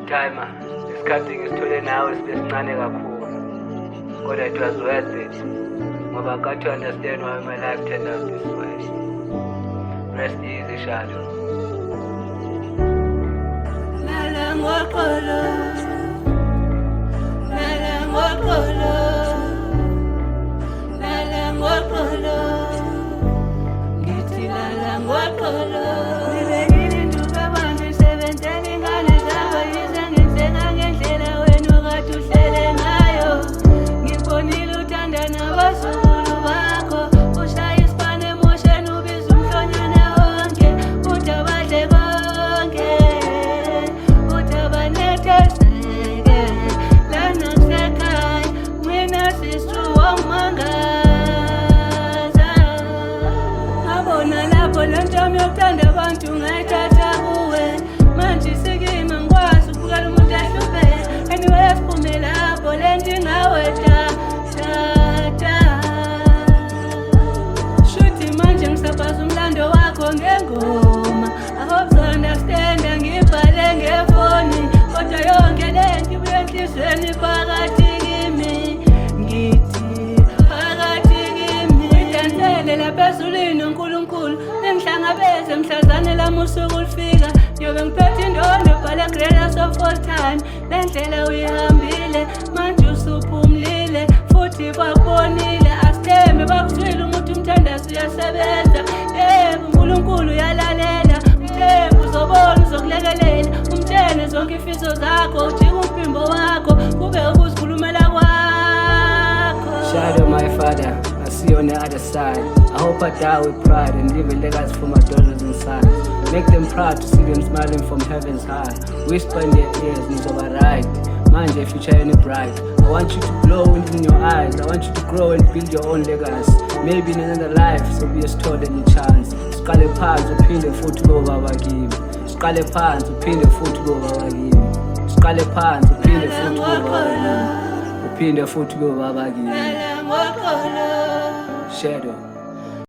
Timer, isikhathi ngisithole nawe sibe sincane kakhulu, kodwa it was worth it ngoba got to understand why my life turned out this way. Rest easy, Shadow. Yokuthanda abantu ngayithatha kuwe manje sikima ngikwazi ukubukela umuntu ahluphe anyway siphume lapho lento ingaweta shuthi manje ngisabaza umlando wakho ngengoma I hope you understand ngibhale ngefoni kodwa yonke lento ibuye enhlizweni phakathi kimi ngithi phakathi kimi ngidansele lapha ezulwini uNkulunkulu engihlangabeze mhlazane lami usuku lufika ngiyobe ngiphethe indondo bhala greatest of all time le ndlela uyihambile manje usuphumlile futhi bakubonile asithembe bakuzwile umuntu umthandazo uyasebenza yebo uNkulunkulu uyalalela mthembu uzobona uzokulekelela umtshele zonke ifiso zakho ujike umphimbo wakho kube ukuzikhulumela kwakho. Shadow, my father, I see you on the other side. I hope I die with pride and leave a legacy for my daughters and sons. Make them proud to see them smiling from heaven's high. Whisper in their ears, nizoba right. Manje future ain't bright. I want you to glow in your eyes. I want you to grow and build your own legacy. Maybe in another life, so be restored any chance. Siqale phansi uphinde futhi ube ubaba kimi. Siqale phansi uphinde futhi ube ubaba kimi. Siqale phansi uphinde futhi ube ubaba kimi. Uphinde futhi ube ubaba kimi. Shadow.